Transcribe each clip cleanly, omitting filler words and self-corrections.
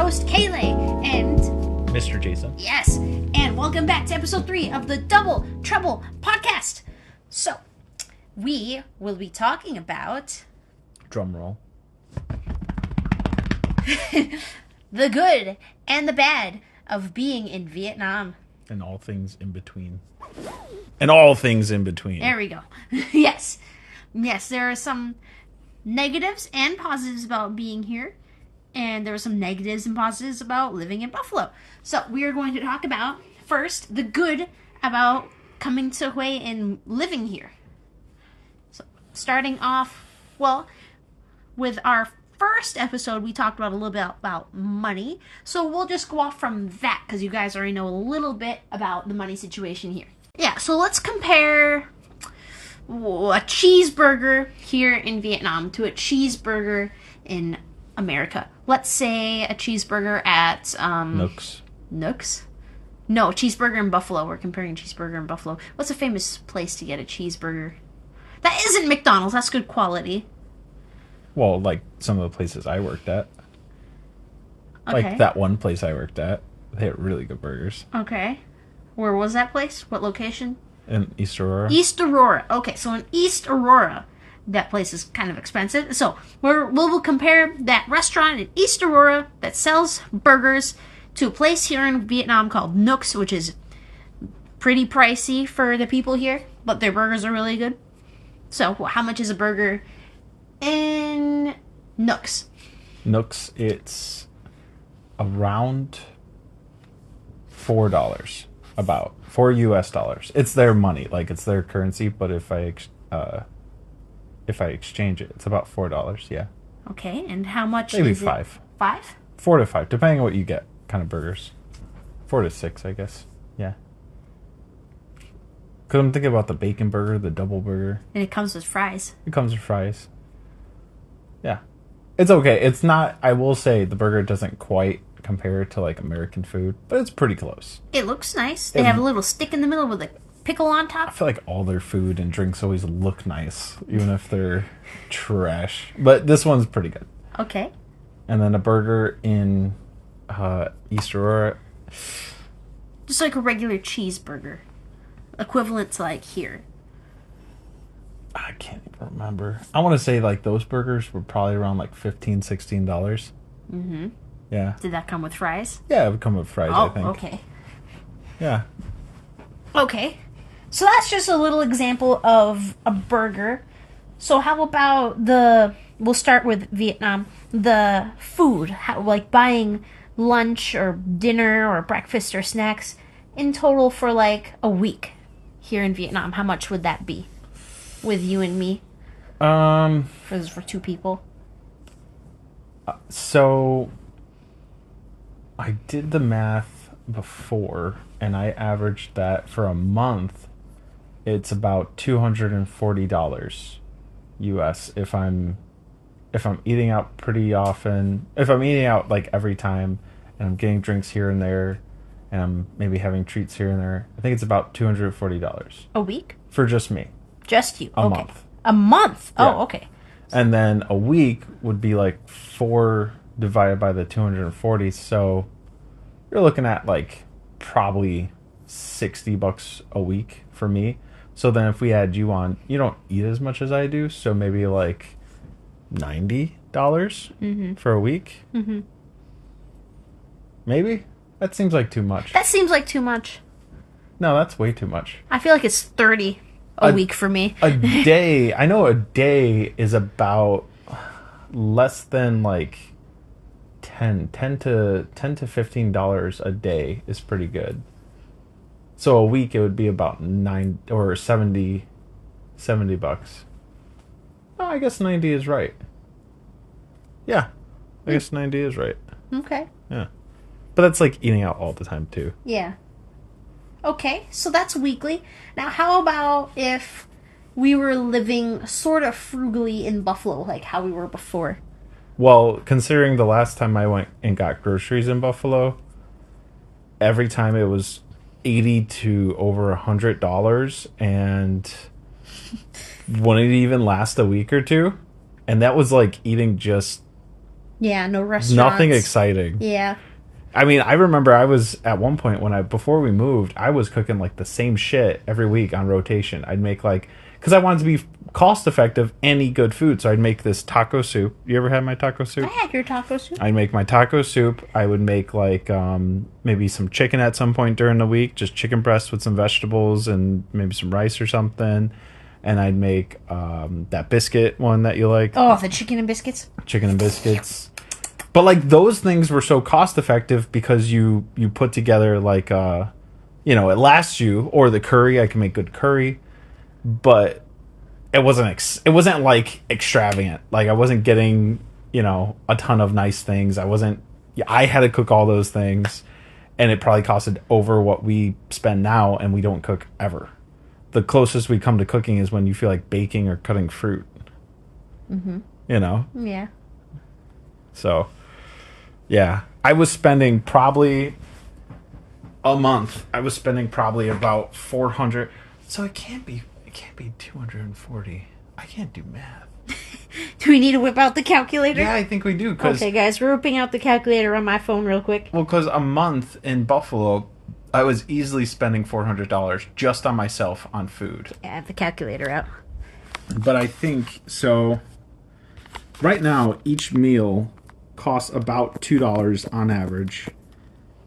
host, Kaylay, and Mr. Jason. Yes, and welcome back to episode 3 of the Double Trouble podcast. So, we will be talking about... Drum roll. the good and the bad of being in Vietnam. And all things in between. And all things in between. There we go. Yes. Yes, there are some negatives and positives about being here. And there are some negatives and positives about living in Buffalo. So we are going to talk about, first, the good about coming to Hawaii and living here. So starting off, well, with our first episode, we talked about a little bit about money. So we'll just go off from that because you guys already know a little bit about the money situation here. Yeah, so let's compare a cheeseburger here in Vietnam to a cheeseburger in America. Let's say a cheeseburger at Nooks. Nooks? No, cheeseburger in Buffalo. We're comparing cheeseburger in Buffalo. What's a famous place to get a cheeseburger? That isn't McDonald's. That's good quality. Well, like some of the places I worked at. Okay. Like that one place I worked at. They had really good burgers. Okay. Where was that place? What location? In East Aurora. East Aurora. Okay, so in East Aurora, that place is kind of expensive. So we'll compare that restaurant in East Aurora that sells burgers to a place here in Vietnam called Nooks, which is pretty pricey for the people here, but their burgers are really good. So how much is a burger in Nooks? Nooks, it's around $4. About $4 US. It's their money, like it's their currency. But if I exchange it, it's about $4. Yeah. Okay, and how much? Maybe is $5. It? 5? 4 to 5, depending on what you get. Kind of burgers. 4 to 6, I guess. Yeah. Because I'm thinking about the bacon burger, the double burger. And it comes with fries. It comes with fries. Yeah. It's okay. It's not, I will say, the burger doesn't quite compare to like American food, but it's pretty close. It looks nice. They have a little stick in the middle with a pickle on top. I feel like all their food and drinks always look nice, even if they're trash. But this one's pretty good. Okay. And then a burger in East Aurora. Just like a regular cheeseburger. Equivalent to like here. I can't even remember. I want to say like those burgers were probably around like $15, $16. Mm-hmm. Yeah. Did that come with fries? Yeah, it would come with fries, I think. Okay. Yeah. Okay. So that's just a little example of a burger. So how about we'll start with Vietnam, the food, like buying lunch or dinner or breakfast or snacks in total for like a week here in Vietnam. How much would that be with you and me? For 2 people. So I did the math before, and I averaged that for a month. It's about $240 US if I'm eating out pretty often. If I'm eating out like every time, and I'm getting drinks here and there, and I'm maybe having treats here and there, I think it's about $240 A week? for just me. Just you? A okay. month. A month? Yeah. Oh, okay. And then a week would be like 4 divided by the 240, so you're looking at like probably $60 a week for me. So then if we add you on, you don't eat as much as I do, so maybe like $90 for a week. Mm-hmm. Maybe? That seems like too much. That seems like too much. No, that's way too much. I feel like it's 30 a week for me. A day, I know a day is about less than like $10 to $15 a day is pretty good. So a week it would be about $9 or $70. Oh, I guess 90 is right. Yeah, I guess 90 is right. Okay. Yeah, but that's like eating out all the time too. Yeah. Okay, so that's weekly. Now, how about if we were living sort of frugally in Buffalo, like how we were before? Well, considering the last time I went and got groceries in Buffalo, every time it was $80 to over $100, and wouldn't even last a week or two. And that was like eating just Yeah, no restaurants. Nothing exciting. Yeah. I mean, I remember I was at one point before we moved, I was cooking like the same shit every week on rotation. I'd make like, because I wanted to be cost effective and eat good food. So I'd make this taco soup. You ever had my taco soup? I had your taco soup. I'd make my taco soup. I would make like maybe some chicken at some point during the week, just chicken breast with some vegetables and maybe some rice or something. And I'd make that biscuit one that you like. Oh, the chicken and biscuits. Chicken and biscuits. But like those things were so cost effective because you put together like it lasts you, or the curry. I can make good curry, but it wasn't like extravagant. Like I wasn't getting a ton of nice things. I had to cook all those things, and it probably costed over what we spend now, and we don't cook ever. The closest we come to cooking is when you feel like baking or cutting fruit. Mm-hmm. Yeah. So, yeah. I was spending probably a month. I was spending probably about 400. So it can't be 240. I can't do math. Do we need to whip out the calculator? Yeah, I think we do. Okay, guys, we're whipping out the calculator on my phone real quick. Well, because a month in Buffalo, I was easily spending $400 just on myself on food. Yeah, I have the calculator out. But I think, so right now, each meal costs about $2 on average.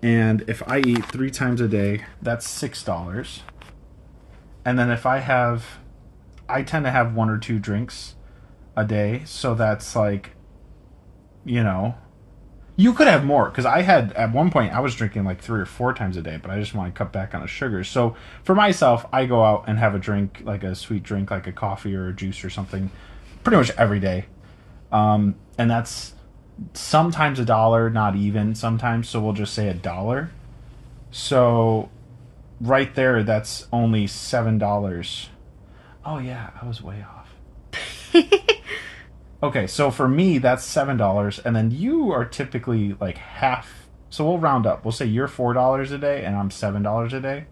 And if I eat 3 times a day, that's $6. And then if I tend to have 1 or 2 drinks a day. So that's like, you could have more, because at one point I was drinking like 3 or 4 times a day, but I just want to cut back on the sugar. So for myself, I go out and have a drink, like a sweet drink, like a coffee or a juice or something, pretty much every day. And that's sometimes $1, not even sometimes. So we'll just say $1. So right there, that's only $7. Oh yeah, I was way off. Okay, so for me, that's $7, and then you are typically like half. So we'll round up. We'll say you're $4 a day, and I'm $7 a day.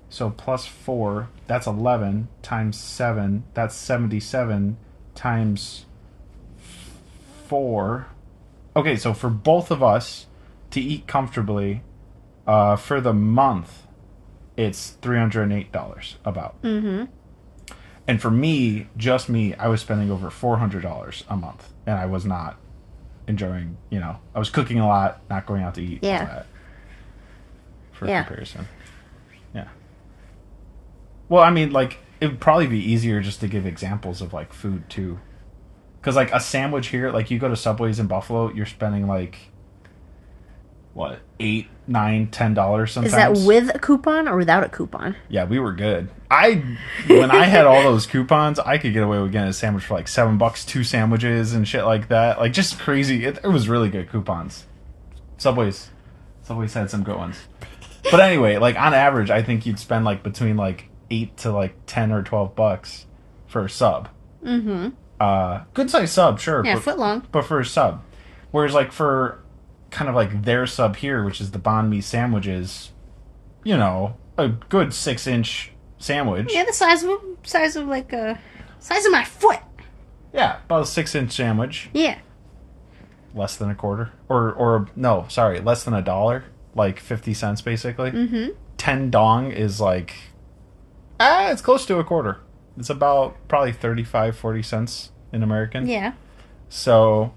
So plus 4, that's 11 times 7. That's 77 times 4. Okay, so for both of us to eat comfortably, for the month, it's $308 about. Mm-hmm. And for me, just me, I was spending over $400 a month, and I was not enjoying. I was cooking a lot, not going out to eat. Yeah. All that, for comparison. Yeah. Well, I mean, like, it would probably be easier just to give examples of like food too, because like a sandwich here, like you go to Subway's in Buffalo, you're spending like what, $8, $9, $10 sometimes. Is that with a coupon or without a coupon? Yeah, we were good. When I had all those coupons, I could get away with getting a sandwich for like $7, 2 sandwiches and shit like that. Like just crazy. It was really good coupons. Subway's had some good ones. But anyway, like on average, I think you'd spend like between like $8 to like $10 or $12 for a sub. Mm-hmm. Good size sub, sure. Yeah, foot long. But for a sub, whereas like for kind of like their sub here, which is the banh mi sandwiches, a good 6-inch sandwich. Yeah, the size of my foot. Yeah, about a 6-inch sandwich. Yeah. Less than a quarter, or no, sorry, less than $1, like 50 cents basically. Mm-hmm. 10 dong is like, it's close to a quarter. It's about probably 35-40 cents in American. Yeah. So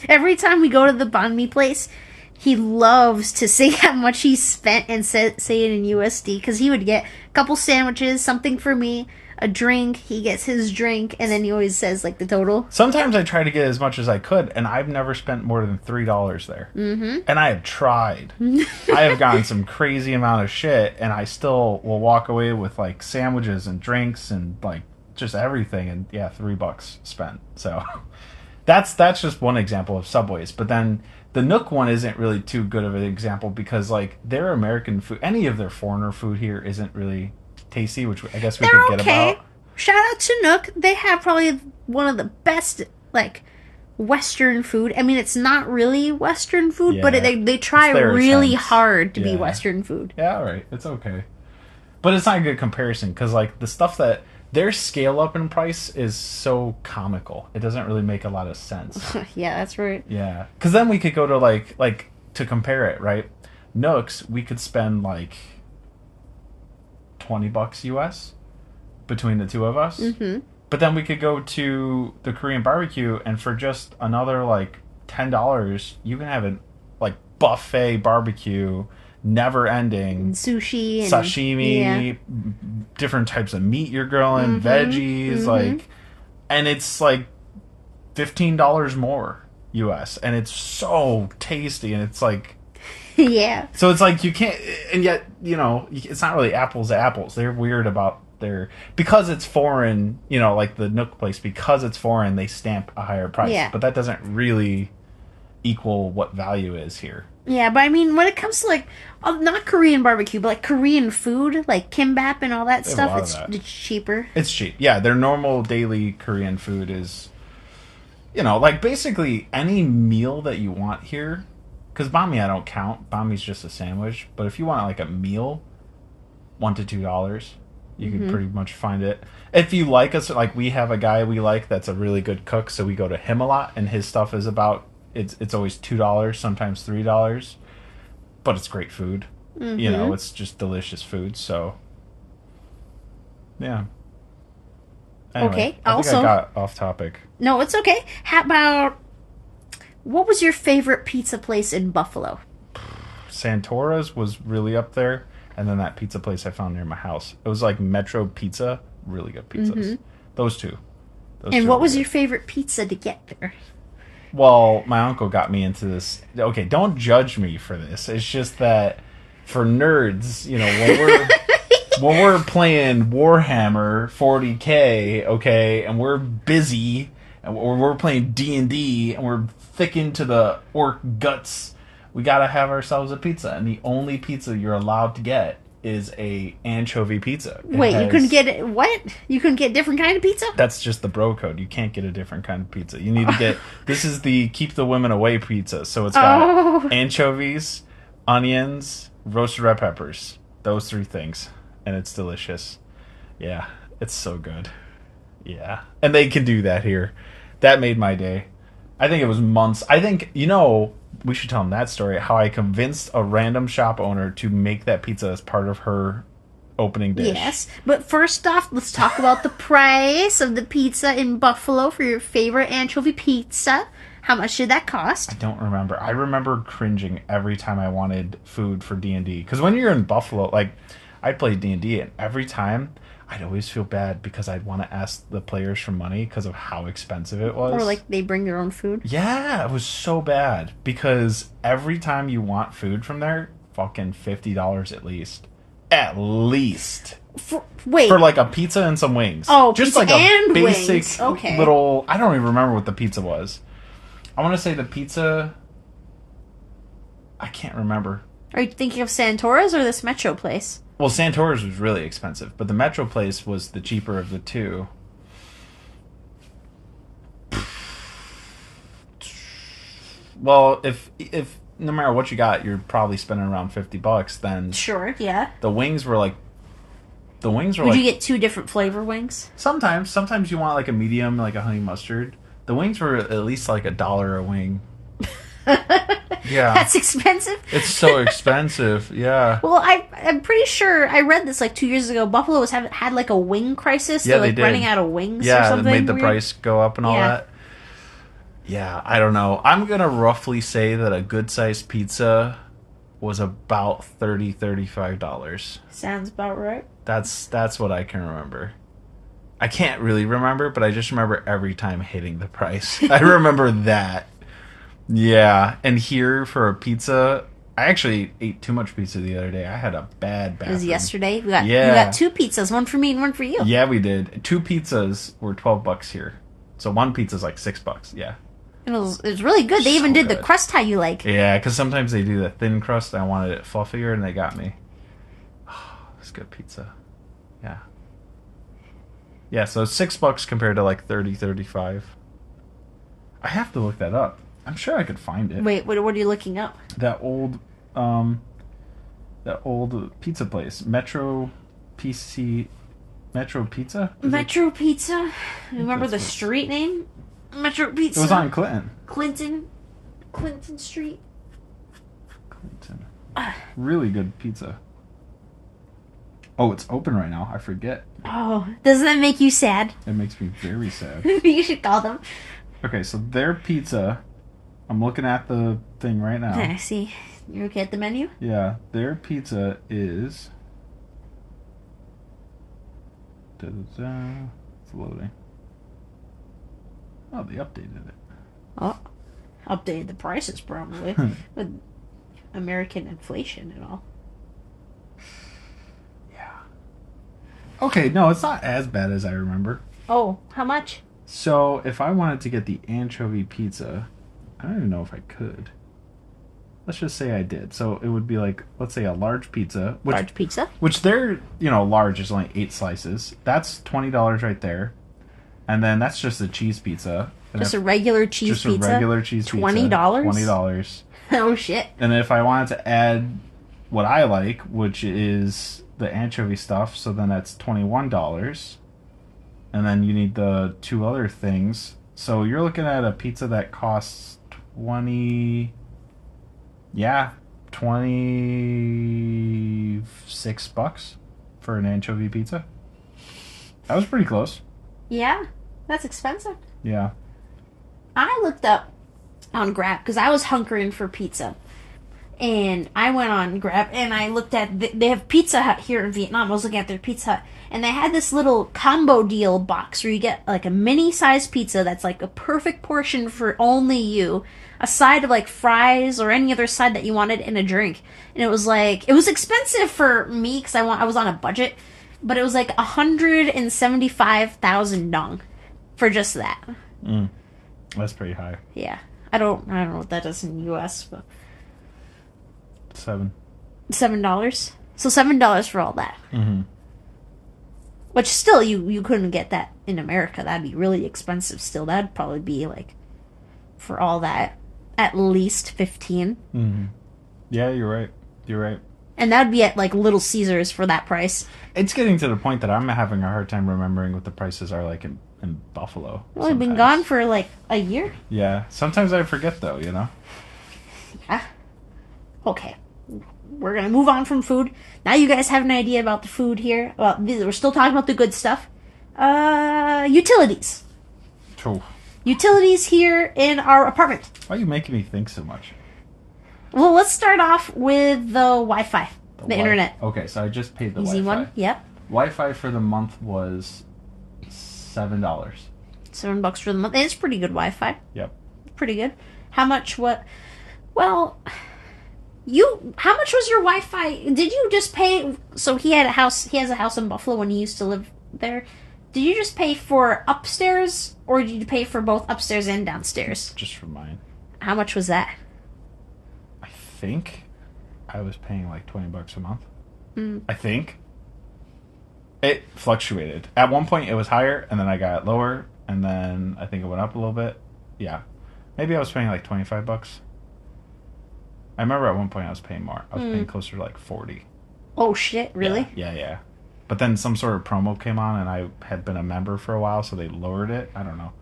every time we go to the banh mi place, he loves to say how much he spent and say it in USD, because he would get a couple sandwiches, something for me, a drink. He gets his drink, and then he always says like the total. Sometimes I try to get as much as I could, and I've never spent more than $3 there. Mm-hmm. And I have tried. I have gotten some crazy amount of shit, and I still will walk away with like sandwiches and drinks and like just everything, and yeah, $3 spent. So that's just one example of Subways. But then the Nook one isn't really too good of an example, because like their American food, any of their foreigner food here isn't really tasty, which I guess we could get about. Shout out to Nook. They have probably one of the best like Western food. I mean, it's not really Western food, but they try really hard to be Western food. Yeah, all right, it's okay, but it's not a good comparison, because like the stuff that their scale up in price is so comical. It doesn't really make a lot of sense. Yeah, that's right. Yeah, because then we could go to like to compare it, right? Nooks, we could spend like $20 US between the two of us. Mm-hmm. But then we could go to the Korean barbecue, and for just another like $10, you can have a like buffet barbecue, never ending, Sushi and sashimi, different types of meat you're grilling, veggies, like, and it's like $15 more US, and it's so tasty, and it's like, yeah. so it's like you can't, and yet it's not really apples to apples. They're weird about because it's foreign, like the Nook place, because it's foreign, they stamp a higher price. Yeah. But that doesn't really equal what value is here. Yeah, but I mean, when it comes to like, not Korean barbecue, but like Korean food, like kimbap and all that stuff, it's cheaper. It's cheap. Yeah, their normal daily Korean food is, like basically any meal that you want here. Because bami I don't count. Bami's just a sandwich. But if you want like a meal, $1 to $2. You can pretty much find it. If you like us, like we have a guy we like that's a really good cook, so we go to him a lot, and his stuff is it's always $2, sometimes $3, but it's great food. It's just delicious food. So, yeah. Anyway, Okay. I think I got off topic. No, it's okay. How about, what was your favorite pizza place in Buffalo? Santora's was really up there. And then that pizza place I found near my house. It was like Metro Pizza. Really good pizzas. Those two. And what was your favorite pizza to get there? Well, my uncle got me into this. Okay, don't judge me for this. It's just that for nerds, when we're playing Warhammer 40K, okay, and we're busy, or we're playing D&D, and we're thick into the orc guts, we gotta have ourselves a pizza, and the only pizza you're allowed to get is a anchovy pizza. You couldn't get what? You couldn't get different kind of pizza? That's just the bro code. You can't get a different kind of pizza. You need to get this is the keep the women away pizza. So it's got anchovies, onions, roasted red peppers. Those 3 things, and it's delicious. Yeah, it's so good. Yeah, and they can do that here. That made my day. I think it was months. I think we should tell them that story, how I convinced a random shop owner to make that pizza as part of her opening dish. Yes, but first off, let's talk about the price of the pizza in Buffalo for your favorite anchovy pizza. How much did that cost? I don't remember. I remember cringing every time I wanted food for D&D. Because when you're in Buffalo, like, I played D&D, and every time I'd always feel bad because I'd want to ask the players for money because of how expensive it was. Or like they bring their own food? Yeah, it was so bad because every time you want food from there, fucking $50 at least. At least. Wait. For like a pizza and some wings. Oh, just pizza like and a basic wings. Okay. little, I don't even remember what the pizza was. I want to say the pizza, I can't remember. Are you thinking of Santora's or this Metro place? Well, Santora's was really expensive, but the Metro place was the cheaper of the two. Well, if no matter what you got, you're probably spending around $50. Then sure, yeah. The wings were like. Would you get 2 different flavor wings? Sometimes you want like a medium, like a honey mustard. The wings were at least like $1 a wing. Yeah. That's expensive? It's so expensive, yeah. Well, I'm pretty sure I read this like 2 years ago. Buffalo had like a wing crisis. Yeah, They're like they did. running out of wings or Yeah, something. they made the weird. price go up and all that. Yeah, I don't know. I'm going to roughly say that a good-sized pizza was about $35. Sounds about right. That's what I can remember. I can't really remember, but I just remember every time hitting the price. I remember that. Yeah, and here for a pizza, I actually ate too much pizza the other day. I had a bad bathroom. It was yesterday. We got 2 pizzas, one for me and one for you. Yeah, we did. 2 pizzas were $12 here. So one pizza's like $6. Yeah. It was really good. They even did the crust how you like. Yeah, because sometimes they do the thin crust. I wanted it fluffier, and they got me. Oh, it's good pizza. Yeah. Yeah, so $6 compared to like 35. I have to look that up. I'm sure I could find it. Wait, what are you looking up? That old pizza place, Metro PC Metro Pizza? Is Metro Pizza. Remember the that's what- street name? Metro Pizza. It was on Clinton. Clinton Street. Clinton. Really good pizza. Oh, it's open right now. I forget. Oh, doesn't that make you sad? It makes me very sad. You should call them. Okay, so their pizza. I'm looking at the thing right now. I see. You okay at the menu? Yeah, their pizza is. Da-da-da. It's loading. Oh, they updated it. Oh, updated the prices probably with American inflation and all. Yeah. Okay, no, it's not as bad as I remember. Oh, how much? So, if I wanted to get the anchovy pizza, I don't even know if I could. Let's just say I did. So, it would be like, let's say a large pizza. Large pizza? Which their, large is only 8 slices. That's $20 right there. And then that's just a cheese pizza. And Just a regular cheese pizza? Just a regular cheese pizza. $20? $20. Oh, shit. And if I wanted to add what I like, which is the anchovy stuff, so then that's $21. And then you need the 2 other things. So you're looking at a pizza that costs 26 bucks for an anchovy pizza. That was pretty close. Yeah, that's expensive. Yeah. I looked up on Grab because I was hunkering for pizza. And I went on Grab and I looked at, they have Pizza Hut here in Vietnam. I was looking at their Pizza Hut. And they had this little combo deal box where you get like a mini sized pizza that's like a perfect portion for only you. A side of like fries or any other side that you wanted and a drink. And it was expensive for me because I was on a budget. But it was like 175,000 dong for just that. That's pretty high. Yeah. I don't know what that is in the US, but $7. $7. So $7 for all that. Mm-hmm. Which still you couldn't get that in America. That'd be really expensive still. That'd probably be like for all that at least 15. Mm-hmm. Yeah, you're right. And that'd be at like Little Caesars for that price. It's getting to the point that I'm having a hard time remembering what the prices are like in Buffalo. Well, we've been gone for like a year. Yeah. Sometimes I forget though, Yeah. Okay. We're going to move on from food. Now you guys have an idea about the food here. Well, we're still talking about the good stuff. Utilities. Oh. Utilities here in our apartment. Why are you making me think so much? Well, let's start off with the Wi-Fi. The internet. Okay, so I just paid the Easy Wi-Fi. one? Yep. Wi-Fi for the month was $7. $7 for the month. And it's pretty good Wi-Fi. Yep. Pretty good. How much was your Wi-Fi? Did you just pay? So he has a house in Buffalo when he used to live there. Did you just pay for upstairs or did you pay for both upstairs and downstairs? Just for mine. How much was that? I think I was paying like $20 a month. I think. It fluctuated. At one point it was higher and then I got lower and then I think it went up a little bit. Yeah. Maybe I was paying like $25. I remember at one point I was paying more. I was paying closer to like 40. Oh shit, really? Yeah. But then some sort of promo came on and I had been a member for a while, so they lowered it. I don't know.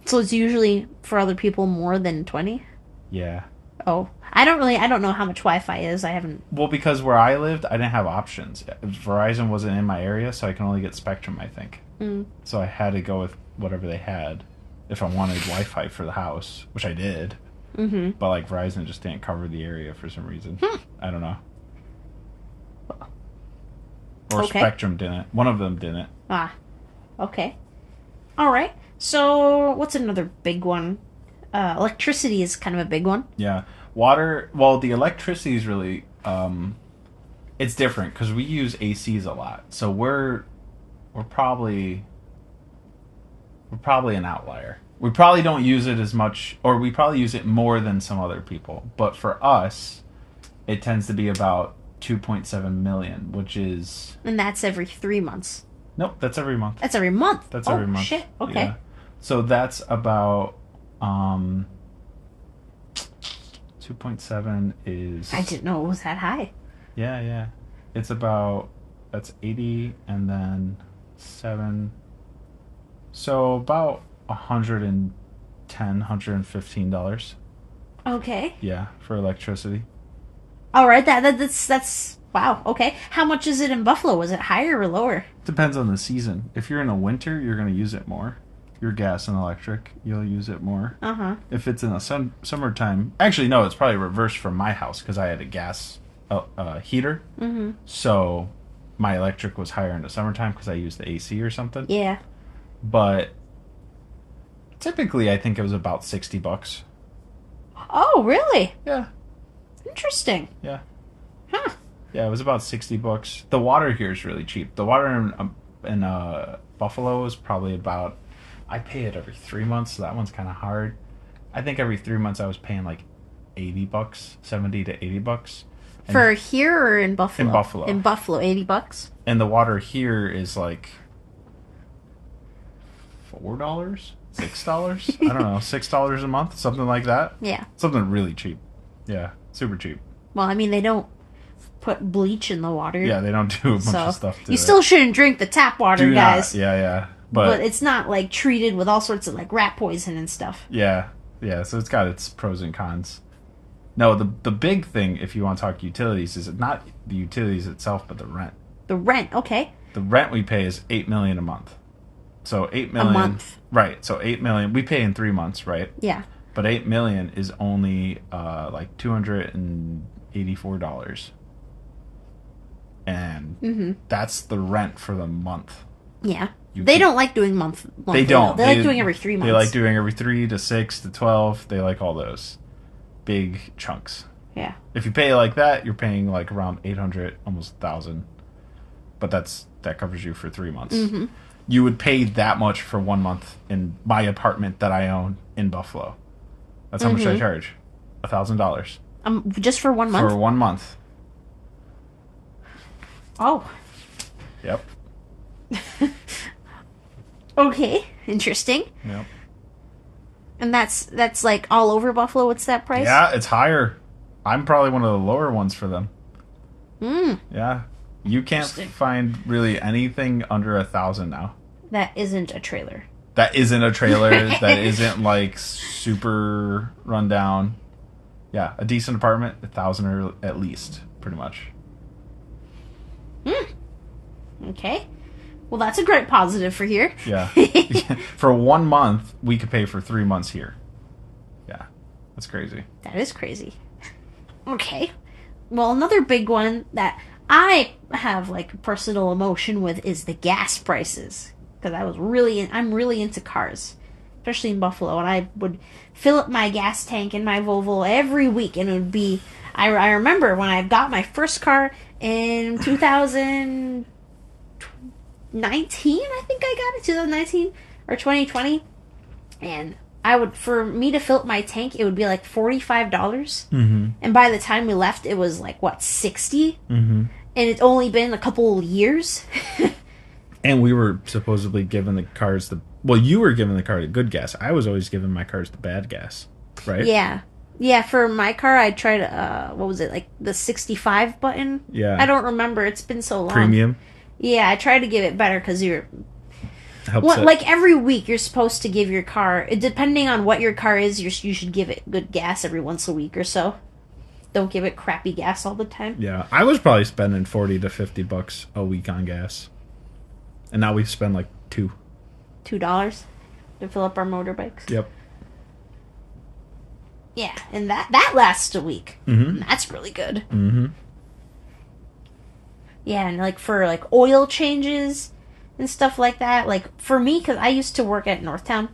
So it's usually for other people more than 20? Yeah. Oh. I don't know how much Wi-Fi is. I haven't. Well, because where I lived, I didn't have options. Verizon wasn't in my area, so I can only get Spectrum, I think. So I had to go with whatever they had if I wanted Wi-Fi for the house, which I did. Mm-hmm. But like Verizon just didn't cover the area for some reason. I don't know. Or Okay. Spectrum didn't. One of them didn't. Ah. Okay. All right. So what's another big one? Electricity is kind of a big one. Yeah. Water, well, the electricity is really, it's different because we use ACs a lot. So we're probably an outlier. We probably don't use it as much, or we probably use it more than some other people. But for us, it tends to be about 2.7 million, which is... And that's every 3 months. Nope, that's every month. That's every month? That's every month. Shit. Okay. Yeah. So that's about... 2.7 is... I didn't know it was that high. Yeah. It's about... That's 80, and then 7. So about $115. Okay. Yeah, for electricity. All right. That's wow. Okay. How much is it in Buffalo? Was it higher or lower? Depends on the season. If you're in the winter, you're going to use it more. Your gas and electric, you'll use it more. Uh-huh. If it's in the summertime, actually no, it's probably reversed from my house because I had a gas heater. Mm-hmm. So my electric was higher in the summertime because I used the AC or something. Yeah. But typically, I think it was about $60. Oh, really? Yeah. Interesting. Yeah. Huh. Yeah, it was about $60. The water here is really cheap. The water in Buffalo is probably about. I pay it every 3 months, so that one's kind of hard. I think every 3 months I was paying like $80, $70 to $80. And For here or in Buffalo? In Buffalo. In Buffalo, $80. And the water here is like $4, $6. I don't know, $6 a month, something like that. Yeah. Something really cheap. Yeah, super cheap. Well, I mean, they don't put bleach in the water. Yeah, they don't do a bunch of stuff to you it. still shouldn't drink the tap water, Do guys. not. Yeah. But it's not like treated with all sorts of like rat poison and stuff. Yeah, so it's got its pros and cons. No, the big thing, if you want to talk utilities, is not the utilities itself, but the rent. The rent, okay. The rent we pay is $8 million a month. So $8 million A month. Right. So $8 million. We pay in 3 months, right? Yeah. But $8 million is only like $284, and that's the rent for the month. Yeah. They don't like doing monthly. They don't. They like doing every 3 months. They like doing every 3 to 6 to 12. They like all those big chunks. Yeah. If you pay like that, you're paying like around 800, almost 1,000. But that covers you for 3 months. Mm-hmm. You would pay that much for 1 month in my apartment that I own in Buffalo. That's how much I charge. $1,000 just for 1 month. for 1 month. Oh. Yep. Okay. Interesting. Yep. And that's like all over Buffalo. What's that price? Yeah, it's higher. I'm probably one of the lower ones for them. Yeah. You can't find really anything under 1,000 now. That isn't a trailer. That isn't a trailer. That isn't like super rundown. Yeah, a decent apartment, 1,000 or at least, pretty much. Okay. Well, that's a great positive for here. Yeah. For 1 month, we could pay for 3 months here. Yeah, that's crazy. That is crazy. Okay. Well, another big one that I have like personal emotion with is the gas prices, because I'm really into cars, especially in Buffalo, and I would fill up my gas tank in my Volvo every week, and it would be. I remember when I got my first car in 2019. I think I got it 2019 or 2020, and for me to fill up my tank, it would be like $45. And by the time we left, it was like what, 60? And it's only been a couple years. And we were supposedly giving the cars you were giving the car the good gas. I was always giving my cars the bad gas, right? Yeah, for my car, I tried, what was it, like the 65 button? Yeah. I don't remember. It's been so long. Premium. Yeah, I tried to give it better because Helps it. like every week you're supposed to give your car, depending on what your car is, you should give it good gas every once a week or so. Don't give it crappy gas all the time. Yeah, I was probably spending $40 to $50 a week on gas, and now we spend like $2 $2 to fill up our motorbikes. Yep. Yeah, and that lasts a week. And that's really good. Yeah, and like for like oil changes and stuff like that, like for me, because I used to work at Northtown,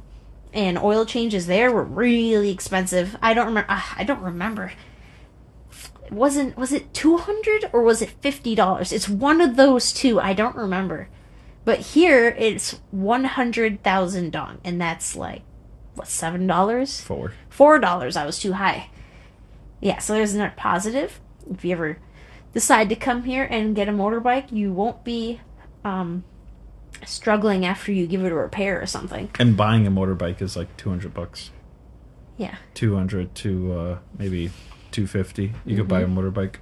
and oil changes there were really expensive. I don't remember. Was it $200 or was it $50? It's one of those two. I don't remember. But here it's 100,000 dong, and that's like what, $7? $4. I was too high. Yeah, so there's another positive. If you ever decide to come here and get a motorbike, you won't be struggling after you give it a repair or something. And buying a motorbike is like $200. Yeah. 200 to maybe 250. You could buy a motorbike.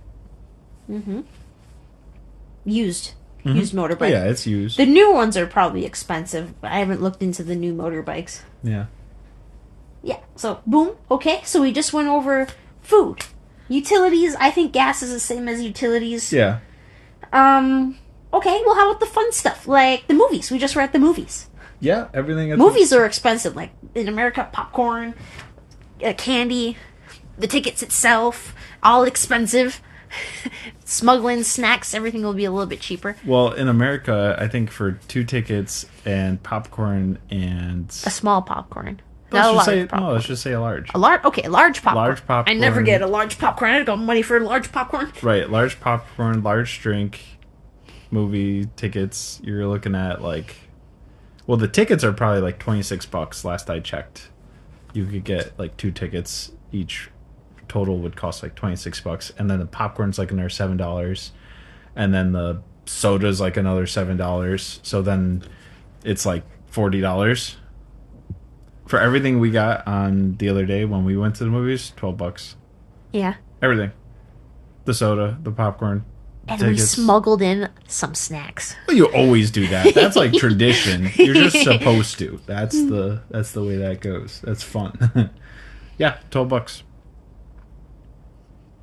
Used. used motorbike. Yeah, it's used. The new ones are probably expensive, but I haven't looked into the new motorbikes. Yeah. Yeah, so boom. Okay, so we just went over food. Utilities, I think gas is the same as utilities. Yeah. Okay, well, how about the fun stuff? Like the movies. We just were at the movies. Yeah, everything. Movies are expensive. Like in America, popcorn, candy, the tickets itself, all expensive. Smuggling snacks, everything will be a little bit cheaper. Well, in America, I think for 2 tickets and popcorn and A small popcorn. let's just say a large. A large popcorn. Large popcorn. I never get a large popcorn. I got money for a large popcorn. Right, large popcorn, large drink, movie tickets. You're looking at well, the tickets are probably like $26 last I checked. You could get like 2 tickets each. Total would cost like $26, and then the popcorn's like another $7, and then the soda's like another $7. So then it's like $40 for everything we got on the other day when we went to the movies. $12. Yeah, everything, the soda, the popcorn, and tickets. we smuggled in some snacks. Well, you always do that. That's like tradition. You're just supposed to. That's the way that goes. That's fun. Yeah, $12.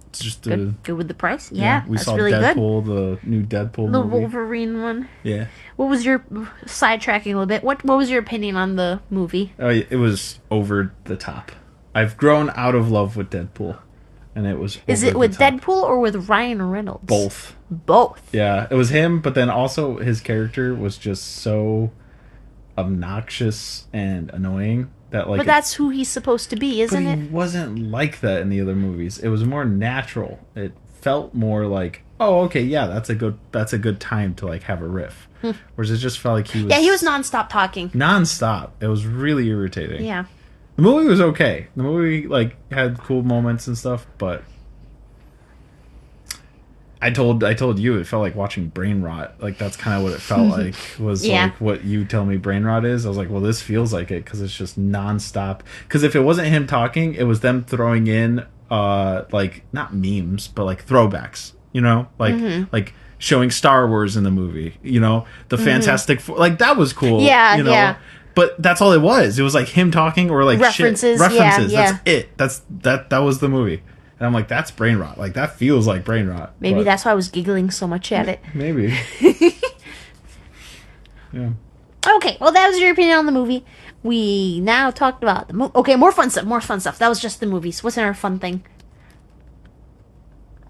It's just good with the price. Yeah, we that's saw really Deadpool, good. The new Deadpool the movie. Wolverine one. Yeah. What was your sidetracking a little bit? What was your opinion on the movie? It was over the top. I've grown out of love with Deadpool, and it was. Is it with Deadpool or with Ryan Reynolds? Both. Both. Yeah, it was him, but then also his character was just so obnoxious and annoying. But that's who he's supposed to be, isn't it? He wasn't like that in the other movies. It was more natural. It felt more like, oh, okay, yeah, that's a good time to like have a riff. Whereas it just felt like he was. Yeah, he was nonstop talking. Nonstop. It was really irritating. Yeah. The movie was okay. The movie like had cool moments and stuff, but I told you it felt like watching brain rot. Like that's kind of what it felt like. Was like what you tell me brain rot is. I was like, well, this feels like it because it's just nonstop. Because if it wasn't him talking, it was them throwing in like not memes, but like throwbacks. You know, like showing Star Wars in the movie. You know, the Fantastic Four. Like that was cool. Yeah, you know? yeah. But that's all it was. It was like him talking or like references. References. Yeah. That's it. That was the movie. And I'm like, that's brain rot. Like, that feels like brain rot. Maybe that's why I was giggling so much at it. Maybe. Yeah. Okay, well, that was your opinion on the movie. We now talked about the movie. Okay, more fun stuff. That was just the movies. What's our fun thing?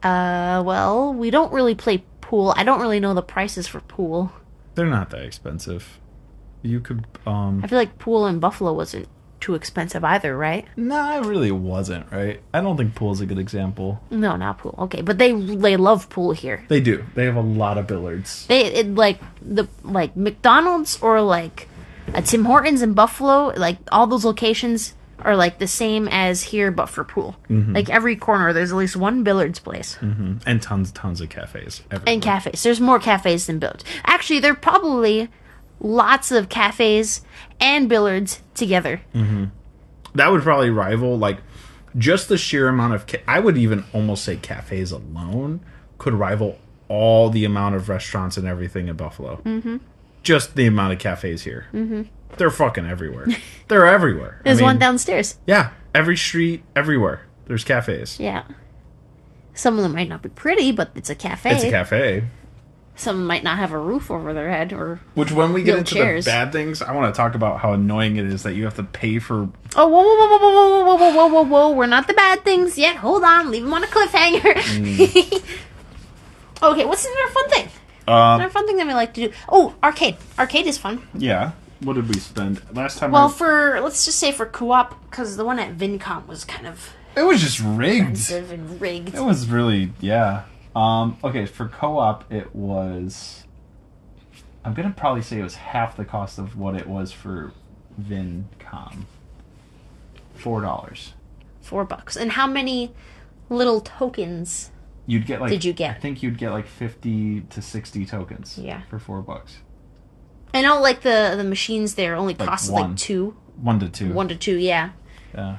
Well, we don't really play pool. I don't really know the prices for pool. They're not that expensive. You could, I feel like pool in Buffalo wasn't too expensive either, right? No, it really wasn't, right? I don't think pool's a good example. No, not pool. Okay, but they love pool here. They do. They have a lot of billiards. Like McDonald's or like a Tim Hortons in Buffalo, like all those locations are like the same as here, but for pool. Like every corner, there's at least one billiards place, and tons of cafes. Everywhere. And cafes. There's more cafes than billiards. Actually, there are probably lots of cafes and billiards together. That would probably rival, like, just the sheer amount of... I would even almost say cafes alone could rival all the amount of restaurants and everything in Buffalo. Just the amount of cafes here. They're fucking everywhere. They're everywhere. There's one downstairs. Yeah. Every street, everywhere. There's cafes. Yeah. Some of them might not be pretty, but it's a cafe. It's a cafe. Some might not have a roof over their head or Which, when we get into chairs. the bad things, I want to talk about how annoying it is that you have to pay for... Oh, whoa. We're not the bad things yet. Hold on. Leave them on a cliffhanger. Okay, what's another fun thing? Another fun thing that we like to do. Oh, arcade. Arcade is fun. Yeah. What did we spend? Last time Well, let's just say for co-op, because the one at VinCom was kind of... It was just rigged. Expensive and rigged. It was really, yeah. Okay, for co-op, it was... I'm going to probably say it was half the cost of what it was for VinCom. $4. $4. And how many little tokens You'd get did you get? I think you'd get like 50 to 60 tokens. Yeah. For $4. I know, like, the machines there only cost like 2. 1 to 2. 1 to 2, yeah. Yeah.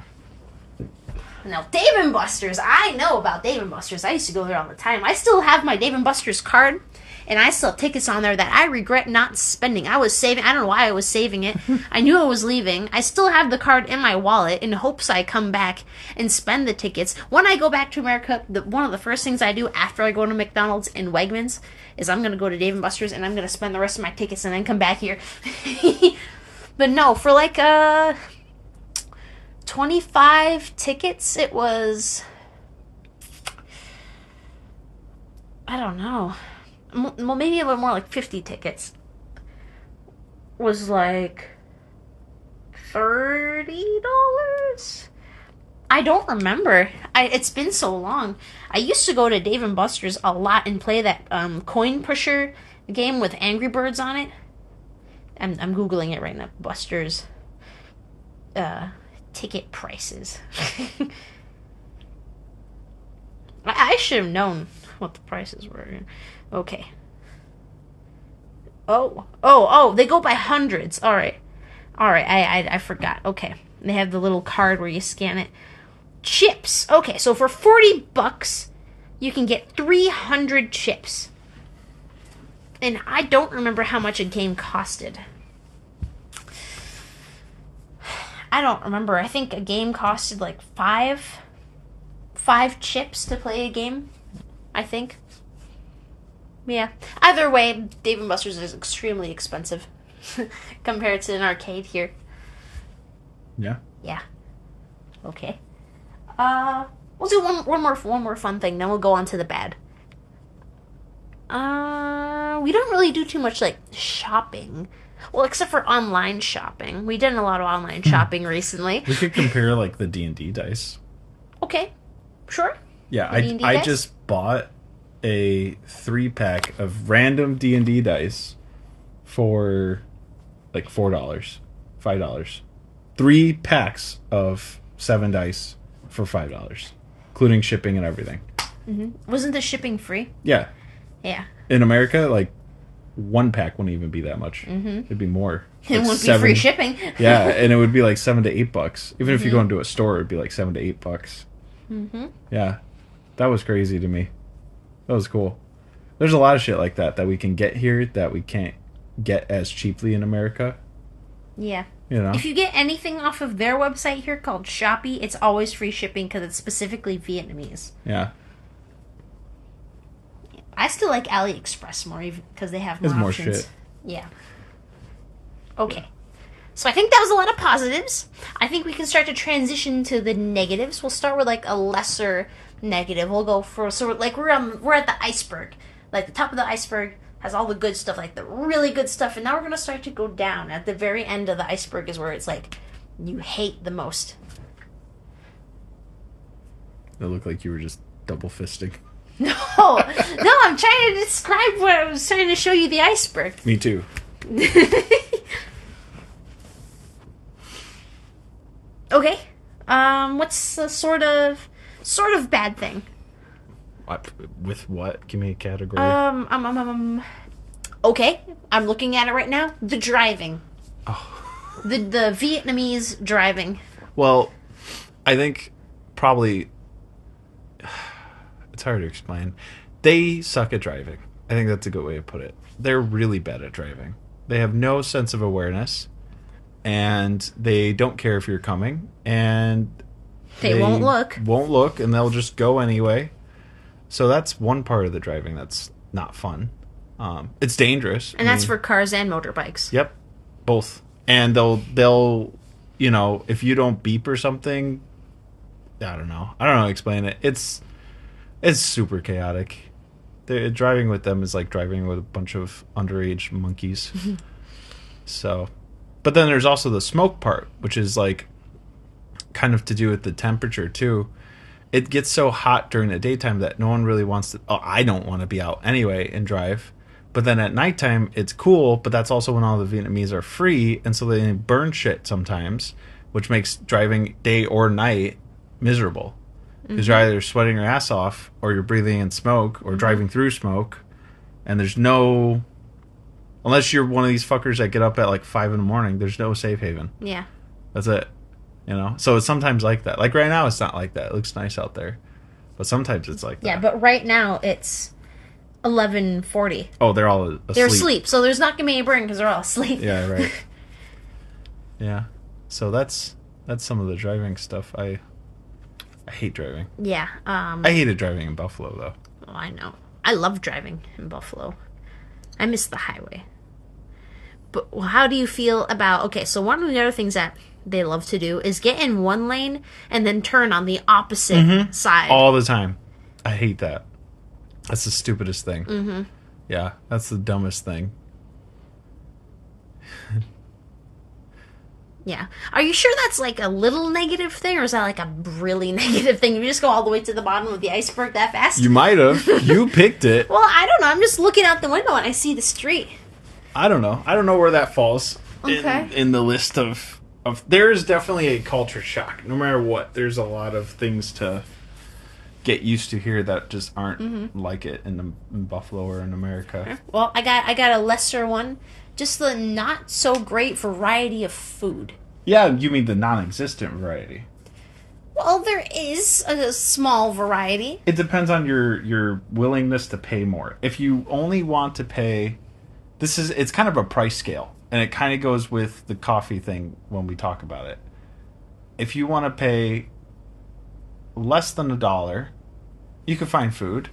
Now, Dave & Buster's. I know about Dave & Buster's. I used to go there all the time. I still have my Dave & Buster's card. And I still have tickets on there that I regret not spending. I was saving. I don't know why I was saving it. I knew I was leaving. I still have the card in my wallet in hopes I come back and spend the tickets. When I go back to America, one of the first things I do after I go to McDonald's and Wegmans is I'm going to go to Dave & Buster's and I'm going to spend the rest of my tickets and then come back here. But no, for like 25 tickets, it was... I don't know. Well, maybe a little more, like 50 tickets. Was like $30? I don't remember. It's been so long. I used to go to Dave & Buster's a lot and play that coin pusher game with Angry Birds on it. I'm Googling it right now. Buster's ticket prices. I should have known what the prices were. Okay. Oh, they go by hundreds. All right, I forgot. Okay, they have the little card where you scan it. Chips. Okay, so for $40 you can get 300 chips. And I don't remember how much a game costed. I don't remember. I think a game costed like five chips to play a game, I think. Yeah. Either way, Dave & Buster's is extremely expensive compared to an arcade here. Yeah. Yeah. Okay. We'll do one more fun thing, then we'll go on to the bad. We don't really do too much like shopping. Well, except for online shopping. We did a lot of online shopping recently. We could compare like the D&D dice. Okay. Sure. Yeah, I just bought a 3-pack of random D&D dice for like $4, $5. 3 packs of 7 dice for $5, including shipping and everything. Mm-hmm. Wasn't the shipping free? Yeah. Yeah. In America, like 1 pack wouldn't even be that much. Mm-hmm. It'd be more. It wouldn't be free shipping. Yeah, and it would be like $7 to $8. Even if you go into a store, it'd be like $7 to $8. Mm-hmm. Yeah, that was crazy to me. That was cool. There's a lot of shit like that we can get here that we can't get as cheaply in America. Yeah. You know? If you get anything off of their website here called Shopee, it's always free shipping because it's specifically Vietnamese. Yeah. I still like AliExpress more because they have more There's options. more shit. Yeah. Okay. So I think that was a lot of positives. I think we can start to transition to the negatives. We'll start with like a lesser negative. We'll go for we're at the iceberg. Like the top of the iceberg has all the good stuff, like the really good stuff, and now we're gonna start to go down. At the very end of the iceberg is where it's like you hate the most. It looked like you were just double fisting. No, I'm trying to describe what I was trying to show you the iceberg. Me too. Okay. What's the sort of bad thing? With what? Give me a category. Okay, I'm looking at it right now. The driving. Oh. The Vietnamese driving. Well, I think probably it's hard to explain. They suck at driving. I think that's a good way to put it. They're really bad at driving. They have no sense of awareness, and they don't care if you're coming, and they won't look, and they'll just go anyway. So that's one part of the driving that's not fun. It's dangerous. And that's for cars and motorbikes. Yep, both. And they'll if you don't beep or something, I don't know how to explain it. It's super chaotic. Driving with them is like driving with a bunch of underage monkeys. So, but then there's also the smoke part, which is like kind of to do with the temperature too. It gets so hot during the daytime that no one really wants to. Oh, I don't want to be out anyway and drive. But then at nighttime, it's cool. But that's also when all the Vietnamese are free, and so they burn shit sometimes, which makes driving day or night miserable. Because you're either sweating your ass off, or you're breathing in smoke, or driving through smoke, and there's no. Unless you're one of these fuckers that get up at like 5 a.m, there's no safe haven. Yeah. That's it. So it's sometimes like that. Like right now, it's not like that. It looks nice out there. But sometimes it's like that. Yeah, but right now, it's 11:40. Oh, they're all asleep. They're asleep, so there's not gonna be any burn because they're all asleep. Yeah, right. Yeah. So that's some of the driving stuff. I hate driving. Yeah. I hated driving in Buffalo, though. Oh, I know. I love driving in Buffalo. I miss the highway. But how do you feel about... Okay, so one of the other things that they love to do is get in one lane and then turn on the opposite side. All the time. I hate that. That's the stupidest thing. Mm-hmm. Yeah, that's the dumbest thing. Yeah. Are you sure that's like a little negative thing, or is that like a really negative thing? You just go all the way to the bottom of the iceberg that fast? You might have. You picked it. Well, I don't know. I'm just looking out the window and I see the street. I don't know. I don't know where that falls in the list of... There is definitely a culture shock. No matter what, there's a lot of things to get used to here that just aren't like it in Buffalo or in America. Well, I got a lesser one. Just the not so great variety of food. Yeah, you mean the non-existent variety. Well, there is a small variety. It depends on your willingness to pay more. If you only want to pay... It's kind of a price scale. And it kind of goes with the coffee thing when we talk about it. If you want to pay less than $1, you can find food.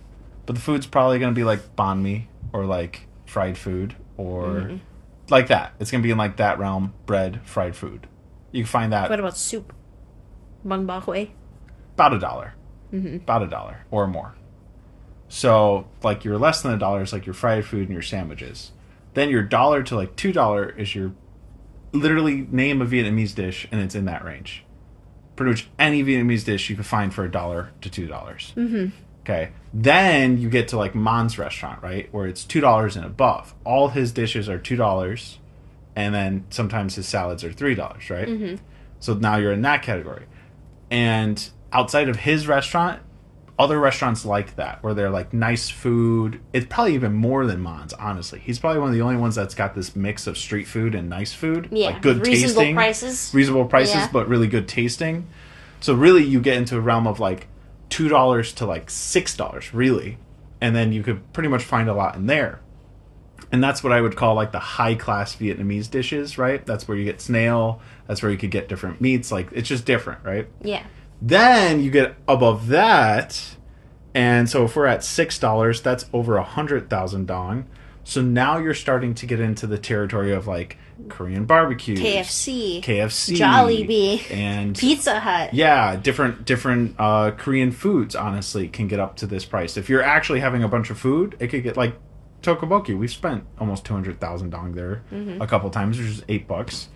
But the food's probably going to be like banh mi or like fried food or like that. It's going to be in like that realm, bread, fried food. You can find that. What about soup? Bang bak hui? About $1. About $1 or more. So like your less than $1 is like your fried food and your sandwiches. Then your $1 to like $2 is your literally name a Vietnamese dish, and it's in that range. Pretty much any Vietnamese dish you can find for $1 to $2. Okay. Then you get to like Mon's restaurant, right, where it's $2 and above. All his dishes are $2, and then sometimes his salads are $3, right? So now you're in that category. And outside of his restaurant, other restaurants like that, where they're like nice food. It's probably even more than Mon's, honestly. He's probably one of the only ones that's got this mix of street food and nice food. Yeah, like good reasonable tasting. prices. Reasonable prices, Yeah. but really good tasting. So really you get into a realm of like $2 to like $6, really. And then you could pretty much find a lot in there. And that's what I would call like the high-class Vietnamese dishes, right? That's where you get snail. That's where you could get different meats. Like, it's just different, right? Yeah. Then you get above that, and so if we're at $6, that's over 100,000 dong. So now you're starting to get into the territory of like Korean barbecue, KFC, Jollibee, and Pizza Hut. Yeah, different Korean foods. Honestly, can get up to this price. If you're actually having a bunch of food, it could get like tteokbokki. We've spent almost 200,000 dong there a couple times, which is $8.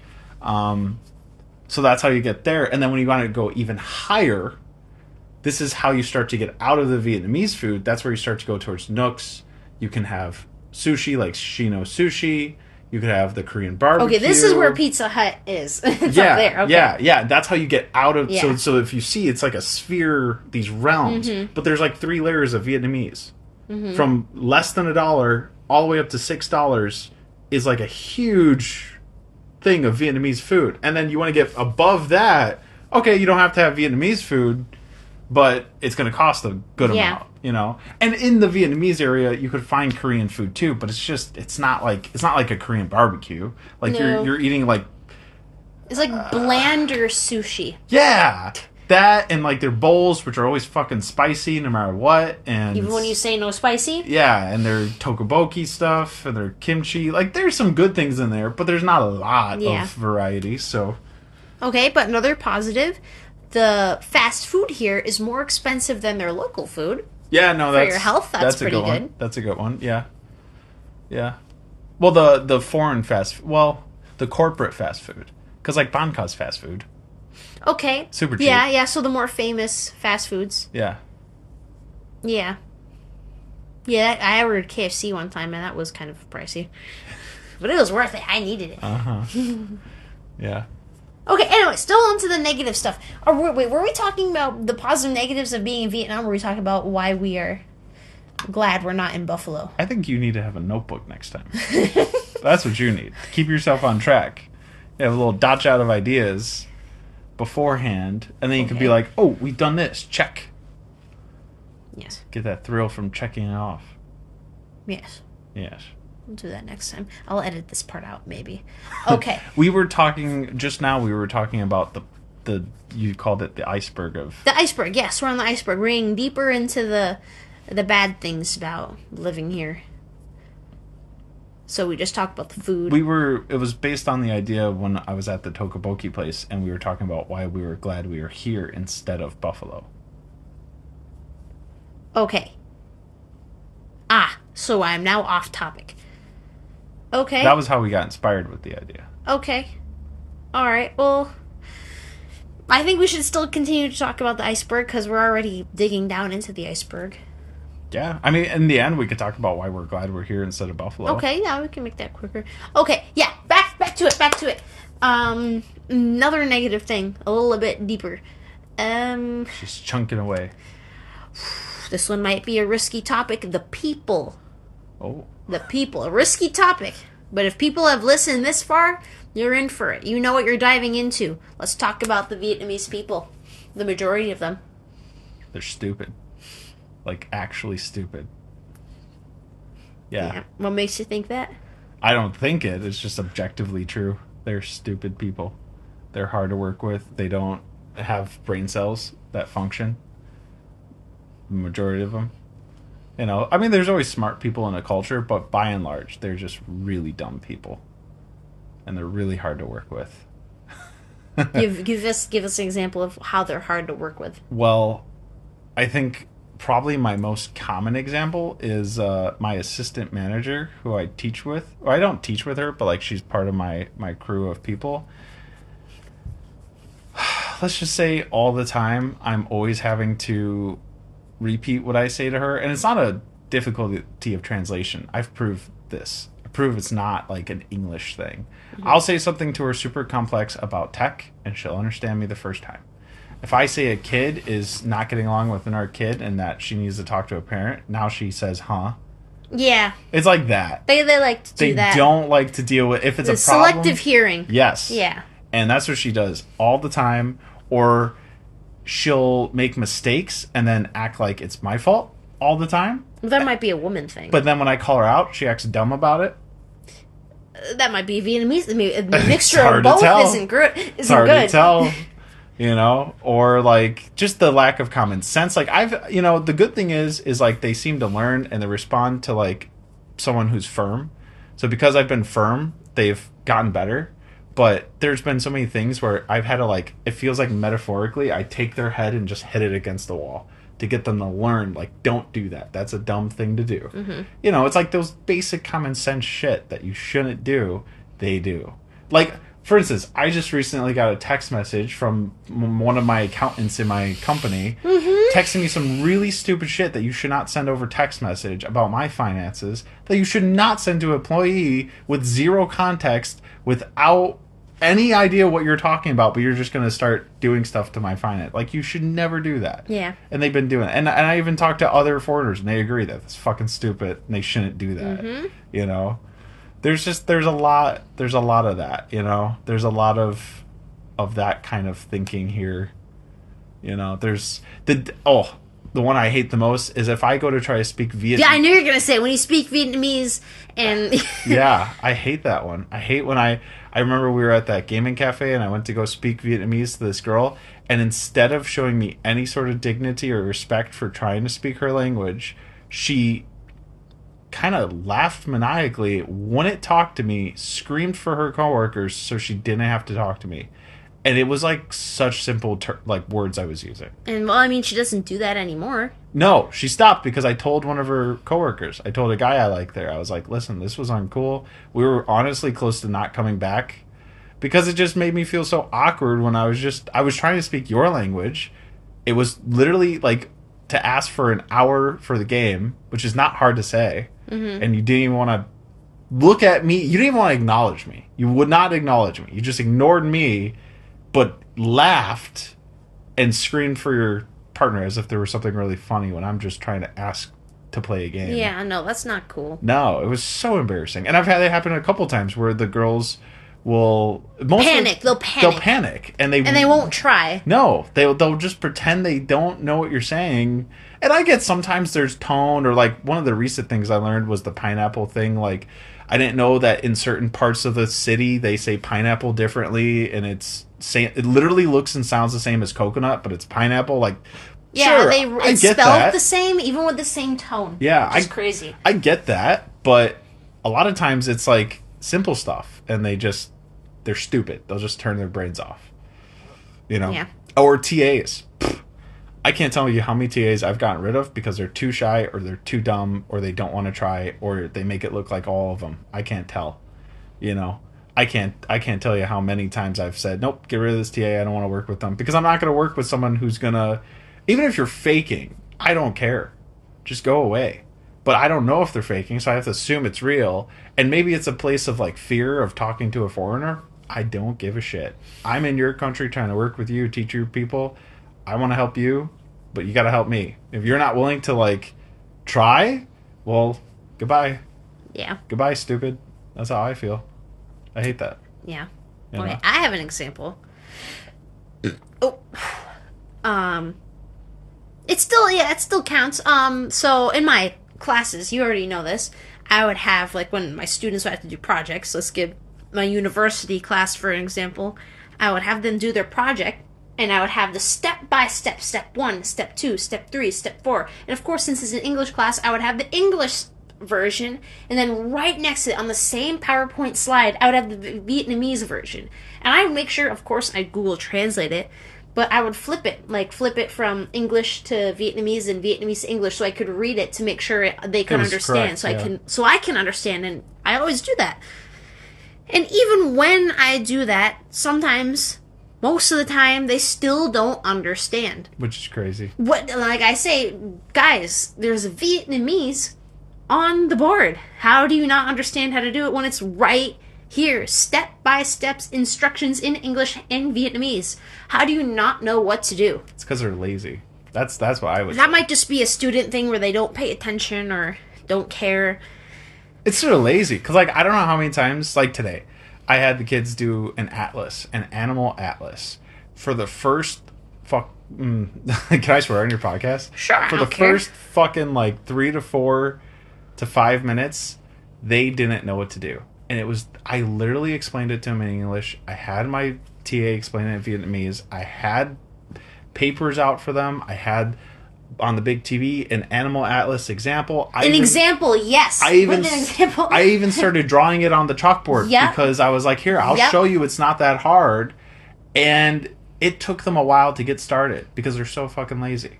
So that's how you get there. And then when you want to go even higher, this is how you start to get out of the Vietnamese food. That's where you start to go towards nooks. You can have sushi, like Shino sushi. You could have the Korean barbecue. Okay, this is where Pizza Hut is. It's yeah, up there. Okay. Yeah. That's how you get out of... Yeah. So if you see, it's like a sphere, these realms. But there's like 3 layers of Vietnamese. From less than $1 all the way up to $6 is like a huge thing of Vietnamese food. And then you want to get above that, okay, you don't have to have Vietnamese food, but it's going to cost a good amount, you know. And in the Vietnamese area, you could find Korean food too, but it's not like a Korean barbecue. Like No. you're eating like It's like blander sushi. yeah, that and like their bowls, which are always fucking spicy no matter what, and Even when you say no spicy? yeah, and their tteokbokki stuff and their kimchi. Like there's some good things in there, but there's not a lot of variety. So Okay, but another positive, the fast food here is more expensive than their local food. yeah, no, For your health, that's a pretty good one. good. That's a good one. Yeah. Well, the foreign the corporate fast food, because like Banka's fast food. Okay. Super cheap. Yeah, so the more famous fast foods. Yeah. Yeah. Yeah, I ordered KFC one time, and that was kind of pricey. But it was worth it. I needed it. Yeah. Okay, anyway, still on to the negative stuff. Wait, were we talking about the positive negatives of being in Vietnam, or were we talking about why we are glad we're not in Buffalo? I think you need to have a notebook next time. That's what you need. Keep yourself on track. You have a little dotch out of ideas beforehand, and then you can be like, oh, we've done this. Check. Yes. Get that thrill from checking it off. Yes. Yes. We'll do that next time. I'll edit this part out, maybe. Okay. We were talking just now. We were talking about the you called it the iceberg of The iceberg. Yes, we're on the iceberg. We're getting deeper into the bad things about living here. So we just talked about the food. It was based on the idea when I was at the Tokaboki place, and we were talking about why we were glad we were here instead of Buffalo. Okay. So I'm now off topic. Okay. That was how we got inspired with the idea. Okay. All right. Well, I think we should still continue to talk about the iceberg because we're already digging down into the iceberg. Yeah. I mean, in the end, we could talk about why we're glad we're here instead of Buffalo. Okay. Yeah, we can make that quicker. Okay. Yeah. Back to it. Another negative thing, a little bit deeper. She's chunking away. This one might be a risky topic. The people. Oh. The people. A risky topic. But if people have listened this far, you're in for it. You know what you're diving into. Let's talk about the Vietnamese people. The majority of them. They're stupid. Like, actually stupid. Yeah. What makes you think that? I don't think it. It's just objectively true. They're stupid people. They're hard to work with. They don't have brain cells that function. The majority of them. You know, I mean, there's always smart people in a culture, but by and large, they're just really dumb people. And they're really hard to work with. give us an example of how they're hard to work with. Well, I think probably my most common example is my assistant manager who I teach with. Or I don't teach with her, but like she's part of my crew of people. Let's just say all the time I'm always having to repeat what I say to her, and it's not a difficulty of translation. I've proved this. I prove it's not like an English thing. Mm-hmm. I'll say something to her super complex about tech, and she'll understand me the first time. If I say a kid is not getting along with another kid and that she needs to talk to a parent, now she says, huh? Yeah. It's like that. They like to do that. They don't like to deal with, if it's a problem. Selective hearing. Yes. Yeah. And that's what she does all the time. Or she'll make mistakes and then act like it's my fault all the time. Well, that might be a woman thing. But then when I call her out, she acts dumb about it. That might be Vietnamese. I mean, a mixture of both isn't good. It's hard to tell. You know, or like just the lack of common sense. Like the good thing is like they seem to learn and they respond to like someone who's firm. So because I've been firm, they've gotten better. But there's been so many things where I've had to like, it feels like metaphorically, I take their head and just hit it against the wall to get them to learn, like, don't do that. That's a dumb thing to do. Mm-hmm. You know, it's like those basic common sense shit that you shouldn't do, they do. Like, for instance, I just recently got a text message from one of my accountants in my company texting me some really stupid shit that you should not send over text message about my finances, that you should not send to an employee with zero context, without any idea what you're talking about, but you're just going to start doing stuff to my finance. Like, you should never do that. Yeah. And they've been doing it. And I even talked to other foreigners, and they agree that it's fucking stupid, and they shouldn't do that. Mm-hmm. You know? There's a lot of that, you know? There's a lot of that kind of thinking here. You know, there's... The one I hate the most is if I go to try to speak Vietnamese. Yeah, I knew you were going to say when you speak Vietnamese and... Yeah, I hate that one. I hate when I remember we were at that gaming cafe and I went to go speak Vietnamese to this girl, and instead of showing me any sort of dignity or respect for trying to speak her language, she kind of laughed maniacally, wouldn't talk to me, screamed for her coworkers so she didn't have to talk to me. And it was like such simple words I was using. And well, I mean, she doesn't do that anymore. No, she stopped because I told one of her coworkers. I told a guy I like there. I was like, listen, this was uncool. We were honestly close to not coming back because it just made me feel so awkward when I was trying to speak your language. It was literally like to ask for an hour for the game, which is not hard to say. Mm-hmm. And you didn't even want to look at me. You didn't even want to acknowledge me. You would not acknowledge me. You just ignored me, but laughed and screamed for your partner as if there was something really funny when I'm just trying to ask to play a game. Yeah, no, that's not cool. No, it was so embarrassing. And I've had it happen a couple times where the girls will Panic. They'll They'll panic, and they won't try. No, they'll just pretend they don't know what you're saying. And I get sometimes there's tone, or like one of the recent things I learned was the pineapple thing. Like, I didn't know that in certain parts of the city they say pineapple differently, and it literally looks and sounds the same as coconut, but it's pineapple. Like, Yeah, sure, it's spelled the same, even with the same tone. Yeah, it's crazy. I get that, but a lot of times it's like simple stuff, and they're stupid. They'll just turn their brains off. You know? Yeah. Or TAs. I can't tell you how many TAs I've gotten rid of because they're too shy, or they're too dumb, or they don't want to try, or they make it look like all of them. I can't tell. You know? I can't tell you how many times I've said, nope, get rid of this TA, I don't want to work with them. Because I'm not going to work with someone who's going to... Even if you're faking, I don't care. Just go away. But I don't know if they're faking, so I have to assume it's real. And maybe it's a place of like fear of talking to a foreigner. I don't give a shit. I'm in your country trying to work with you, teach your people. I want to help you, but you got to help me. If you're not willing to like try, well, goodbye. Yeah. Goodbye, stupid. That's how I feel. I hate that. Yeah. You know? Okay, I have an example. It still counts. So in my classes, you already know this, I would have, like, when my students would have to do projects, let's give my university class for an example, I would have them do their project, and I would have the step-by-step, step 1, step 2, step 3, step 4, and of course, since it's an English class, I would have the English version, and then right next to it, on the same PowerPoint slide, I would have the Vietnamese version, and I would make sure, of course, I Google Translate it, but I would flip it from English to Vietnamese and Vietnamese to English, so I could read it to make sure they can understand. Correct, so I can understand, and I always do that. And even when I do that, sometimes, most of the time, they still don't understand. Which is crazy. Like I say, guys, there's a Vietnamese on the board. How do you not understand how to do it when it's right here? Step-by-step instructions in English and Vietnamese. How do you not know what to do? It's because they're lazy. That's what I would say. That might just be a student thing where they don't pay attention or don't care. It's sort of lazy. Because, like, I don't know how many times, like today, I had the kids do an animal atlas. For the first can I swear on your podcast? Sure, For the first fucking, like, 3 to 4 to 5 minutes, they didn't know what to do. And I literally explained it to them in English. I had my TA explain it in Vietnamese. I had papers out for them. I had on the big TV an animal atlas example. Yes. I even started drawing it on the chalkboard because I was like, here, I'll show you it's not that hard. And it took them a while to get started because they're so fucking lazy.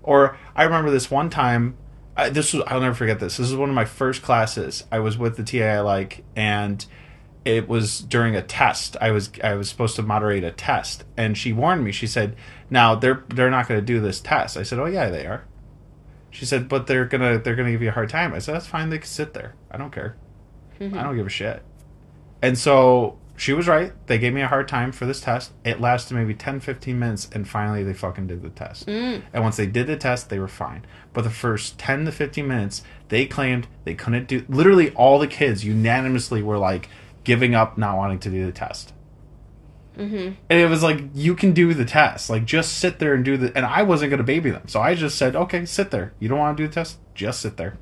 Or I remember this one time, I'll never forget this. This is one of my first classes. I was with the TA I like, and it was during a test. I was supposed to moderate a test, and she warned me. She said, "Now they're not going to do this test." I said, "Oh yeah, they are." She said, "But they're gonna give you a hard time." I said, "That's fine. They can sit there. I don't care. I don't give a shit." And so she was right. They gave me a hard time for this test. It lasted maybe 10, 15 minutes, and finally they fucking did the test. And once they did the test, they were fine. But the first 10 to 15 minutes, they claimed they couldn't do... Literally all the kids unanimously were, like, giving up, not wanting to do the test. And it was like, you can do the test. Like, just sit there and do the... And I wasn't going to baby them. So I just said, okay, sit there. You don't want to do the test? Just sit there.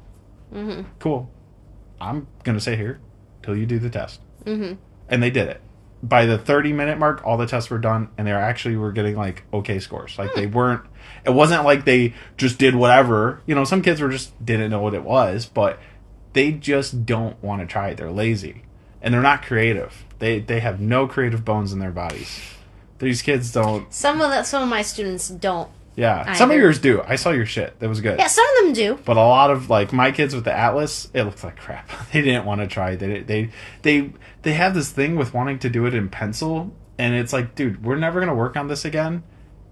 Cool. I'm going to sit here till you do the test. And they did it. By the 30-minute mark, all the tests were done, and they were getting, like, okay scores. Like, they weren't... It wasn't like they just did whatever. You know, some kids didn't know what it was, but they just don't want to try it. They're lazy. And they're not creative. They have no creative bones in their bodies. These kids don't... Some of my students don't. Yeah. Either. Some of yours do. I saw your shit. That was good. Yeah, some of them do. But a lot of, like, my kids with the Atlas, it looked like crap. They didn't want to try it. They have this thing with wanting to do it in pencil, and it's like, dude, we're never going to work on this again.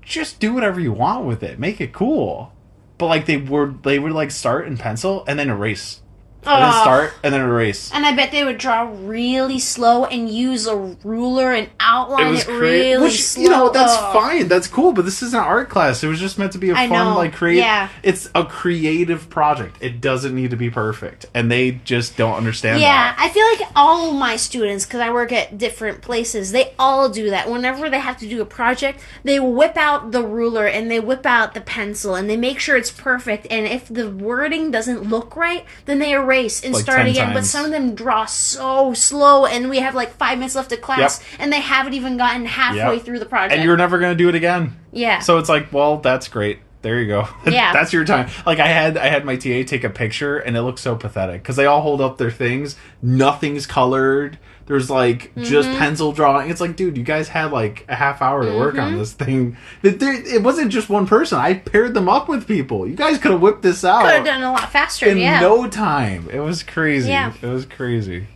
Just do whatever you want with it. Make it cool. But, like, they would like, start in pencil and then erase. And then start, and then erase. And I bet they would draw really slow and use a ruler and outline it really Which, slow. you know, that's fine. That's cool, but this is an art class. It was just meant to be a fun, like, creative... Yeah. It's a creative project. It doesn't need to be perfect. And they just don't understand that. Yeah, I feel like all my students, because I work at different places, they all do that. Whenever they have to do a project, they whip out the ruler and they whip out the pencil and they make sure it's perfect. And if the wording doesn't look right, then they erase and Like start 10 again. But times. some of them draw so slow, and we have like 5 minutes left of class, and they haven't even gotten halfway through the project. And you're never going to do it again. Yeah. So it's like, well, that's great. There you go. Yeah. That's your time. Like, I had my TA take a picture, and it looked so pathetic. Because they all hold up their things. Nothing's colored. There's, like, just pencil drawing. It's like, dude, you guys had, like, a half hour to work on this thing. It wasn't just one person. I paired them up with people. You guys could have whipped this out. Could have done it a lot faster, in no time. It was crazy. Yeah. It was crazy.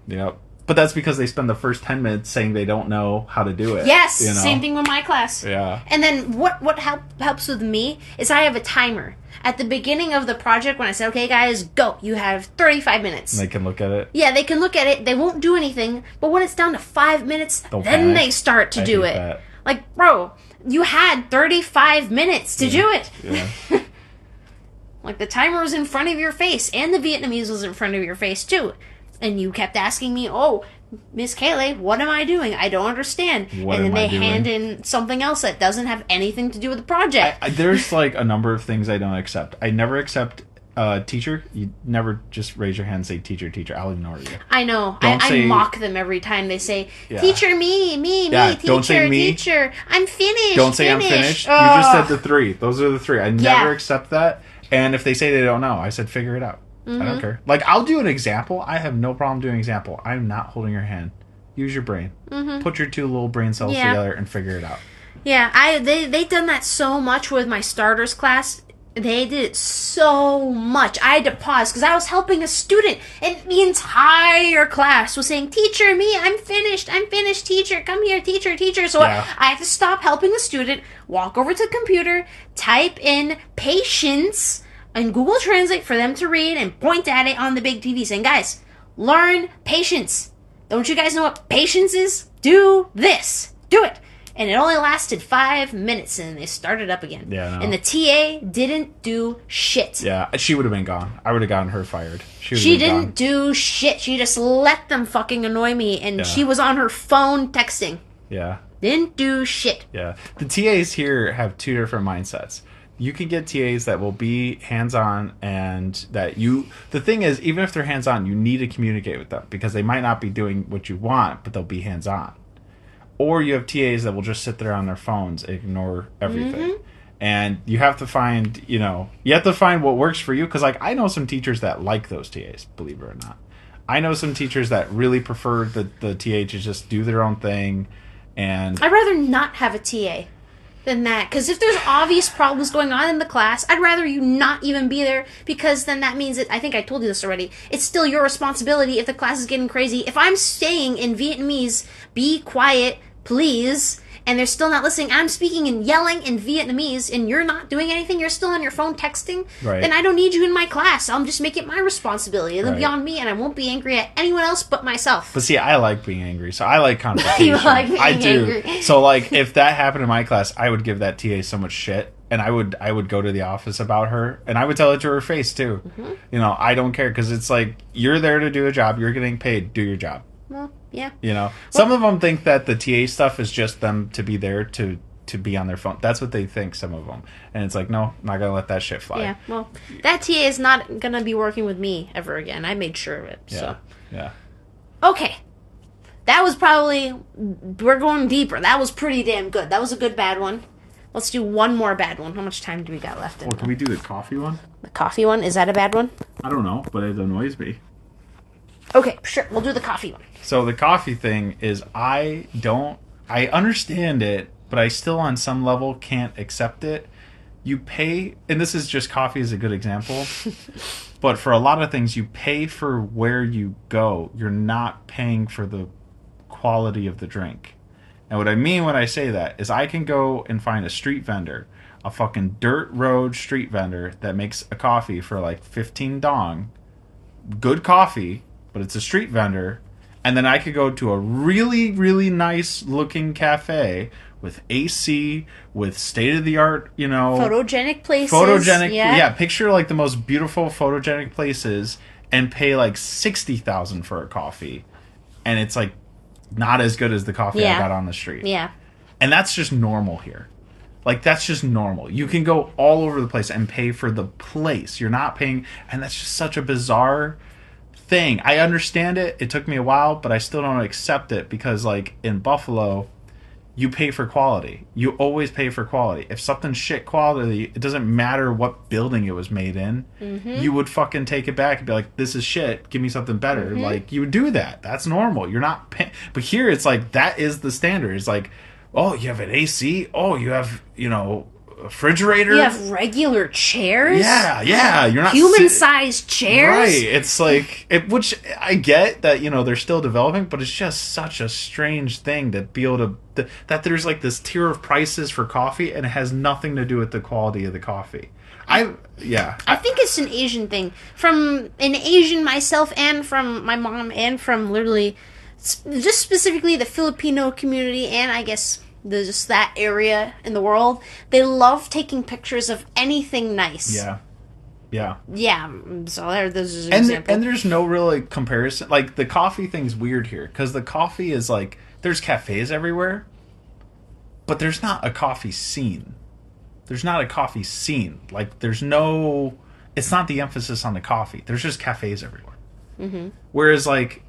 Yep. But that's because they spend the first 10 minutes saying they don't know how to do it. Yes, you know? same thing with my class. Yeah. And then what helps with me is I have a timer. At the beginning of the project, when I say, okay, guys, go, you have 35 minutes. And they can look at it. Yeah, they can look at it. They won't do anything. But when it's down to 5 minutes, They'll then panic. they start to do hate it. that. Like, bro, you had 35 minutes to do it. Yeah. Like, the timer was in front of your face, and the Vietnamese was in front of your face, too. And you kept asking me, oh, Miss Kayleigh, what am I doing? I don't understand. What and then am I they hand doing? in something else that doesn't have anything to do with the project. There's like a number of things I don't accept. I never accept teacher. You never just raise your hand and say teacher, teacher. I'll ignore you. I know. Don't I say- mock them every time they say, Yeah. teacher, me, Yeah, teacher, don't say me. teacher. I'm finished. Don't say I'm finished. Oh. You just said the three. Those are the three. I never Yeah. accept that. And if they say they don't know, I said figure it out. I don't care. Like, I'll do an example. I have no problem doing an example. I'm not holding your hand. Use your brain. Put your two little brain cells Yeah. together and figure it out. Yeah, they done that so much with my starters class. They did it so much. I had to pause because I was helping a student, and the entire class was saying, "Teacher, me, I'm finished, teacher, come here, teacher." So Yeah. I had to stop helping the student, walk over to the computer, type in patience and Google Translate for them to read, and point at it on the big TV, saying, "Guys, learn patience. Don't you guys know what patience is? Do this. Do it." And it only lasted 5 minutes, and they started up again. Yeah, I know. And the TA didn't do shit. Yeah, she would have been gone. I would have gotten her fired. She been didn't gone. do shit. She just let them fucking annoy me, and Yeah. she was on her phone texting. Yeah, Didn't do shit. yeah. The TAs here have two different mindsets. You can get TAs that will be hands-on, and that you... The thing is, even if they're hands-on, you need to communicate with them, because they might not be doing what you want, but they'll be hands-on. Or you have TAs that will just sit there on their phones and ignore everything. And you have to find, you have to find what works for you. Because, like, I know some teachers that like those TAs, believe it or not. I know some teachers that really prefer the TA to just do their own thing. And I'd rather not have a TA than that. Because if there's obvious problems going on in the class, I'd rather you not even be there. Because then that means that, I think I told you this already, it's still your responsibility if the class is getting crazy. If I'm saying in Vietnamese, be quiet, please, and they're still not listening, I'm speaking and yelling in Vietnamese, and you're not doing anything, you're still on your phone texting, Right. then I don't need you in my class. I'll just make it my responsibility. It'll be Right. on me, and I won't be angry at anyone else but myself. But see, I like being angry, so I like confrontation. You like being I do. angry. So, like, if that happened in my class, I would give that TA so much shit, and I would go to the office about her, and I would tell it to her face too. I don't care, because it's like, you're there to do a job, you're getting paid, do your job. Well, yeah. Some of them think that the TA stuff is just them to be there to be on their phone. That's what they think, some of them. And it's like, no, I'm not gonna let that shit fly. Yeah, well, that TA is not going to be working with me ever again. I made sure of it. Yeah. So, Yeah. okay. That was probably, we're going deeper. That was pretty damn good. That was a good bad one. Let's do one more bad one. How much time do we got left in Well, can we do the coffee one? the coffee one? Is that a bad one? I don't know, but it annoys me. Okay, sure. We'll do the coffee one. So the coffee thing is, I understand it, but I still on some level can't accept it. You pay, and this is just coffee is a good example, but for a lot of things, you pay for where you go. You're not paying for the quality of the drink. And what I mean when I say that is, I can go and find a street vendor, a fucking dirt road street vendor that makes a coffee for like 15 dong, good coffee, but it's a street vendor, and then I could go to a really, really nice looking cafe with AC, with state of the art, photogenic places. Picture like the most beautiful photogenic places, and pay like $60,000 for a coffee, and it's like not as good as the coffee I got on the street. Yeah, and that's just normal here. Like, that's just normal. You can go all over the place and pay for the place. You're not paying, and that's just such a bizarre thing. I understand it. It took me a while, but I still don't accept it because, like, in Buffalo, you pay for quality. You always pay for quality. If something's shit quality, it doesn't matter what building it was made in. You would fucking take it back and be like, this is shit. Give me something better. Like, you would do that. That's normal. You're not paying. But here, it's like, that is the standard. It's like, oh, you have an AC? Oh, you have, a refrigerator? You have regular chairs? Yeah. You're not human-sized chairs? Right. It's like, which I get that, they're still developing, but it's just such a strange thing to be able to, that there's like this tier of prices for coffee, and it has nothing to do with the quality of the coffee. I think it's an Asian thing. From an Asian myself, and from my mom, and from literally just specifically the Filipino community, and I guess just that area in the world, they love taking pictures of anything nice. Yeah. So there's an example. And there's no really comparison. Like, the coffee thing's weird here, because the coffee is like, there's cafes everywhere, but there's not a coffee scene. Like, it's not the emphasis on the coffee. There's just cafes everywhere. Whereas, like,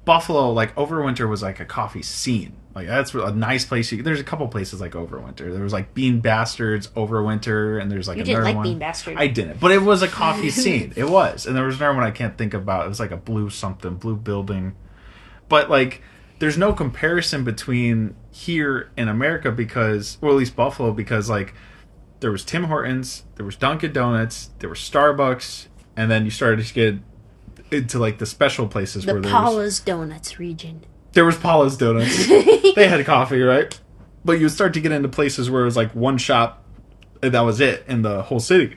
Buffalo, like, Overwinter was like a coffee scene. Like, that's a nice place. There's a couple places like Overwinter. There was like Bean Bastards, Overwinter, and there's like another one. You didn't like Bean Bastards. I didn't, but it was a coffee scene. It was, and there was another one I can't think about. It was like a blue building. But like, there's no comparison between here and America because, or at least Buffalo, because like, there was Tim Hortons, there was Dunkin' Donuts, there was Starbucks, and then you started to get into like the special places where there was Paula's Donuts region. There was Paula's Donuts. They had coffee, right? But you would start to get into places where it was like one shop, and that was it in the whole city.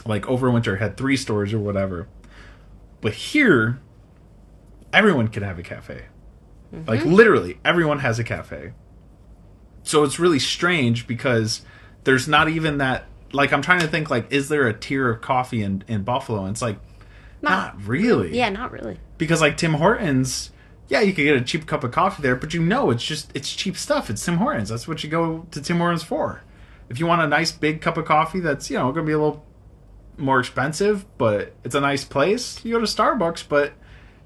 Like, Overwinter had 3 stores or whatever. But here, everyone can have a cafe. Like, literally, everyone has a cafe. So it's really strange because there's not even that... Like, I'm trying to think, like, is there a tier of coffee in Buffalo? And it's like, not really. Yeah, not really. Because, like, Tim Hortons, yeah, you could get a cheap cup of coffee there, but it's cheap stuff. It's Tim Hortons. That's what you go to Tim Hortons for. If you want a nice big cup of coffee that's, going to be a little more expensive, but it's a nice place, you go to Starbucks, but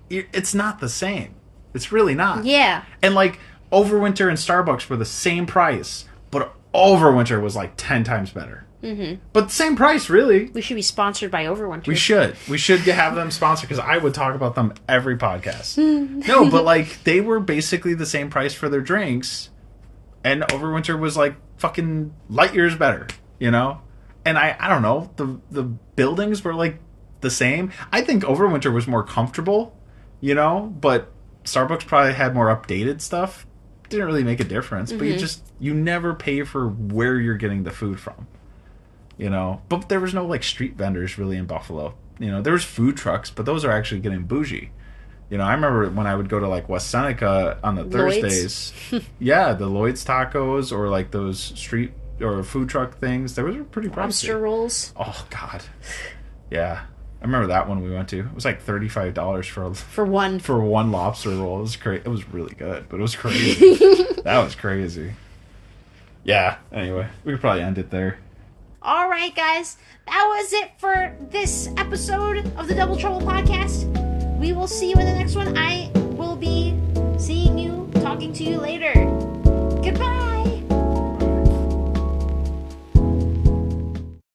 it's not the same. It's really not. Yeah. And, like, Overwinter and Starbucks were the same price, but Overwinter was, like, 10 times better. But the same price, really. We should be sponsored by Overwinter. We should have them sponsored, because I would talk about them every podcast. No, but like, they were basically the same price for their drinks, and Overwinter was like fucking light years better, And I don't know, the buildings were like the same. I think Overwinter was more comfortable, but Starbucks probably had more updated stuff. Didn't really make a difference, but you never pay for where you're getting the food from. But there was no like street vendors really in Buffalo. There was food trucks, but those are actually getting bougie. I remember when I would go to like West Seneca on the Thursdays. Yeah, the Lloyd's tacos or like those street or food truck things. They were pretty pricey. Lobster rolls. Oh God. Yeah, I remember that one we went to. It was like $35 for one lobster roll. It was crazy. It was really good, but it was crazy. That was crazy. Yeah. Anyway, we could probably end it there. All right, guys, that was it for this episode of the Double Trouble Podcast. We will see you in the next one. I will be seeing you, talking to you later. Goodbye.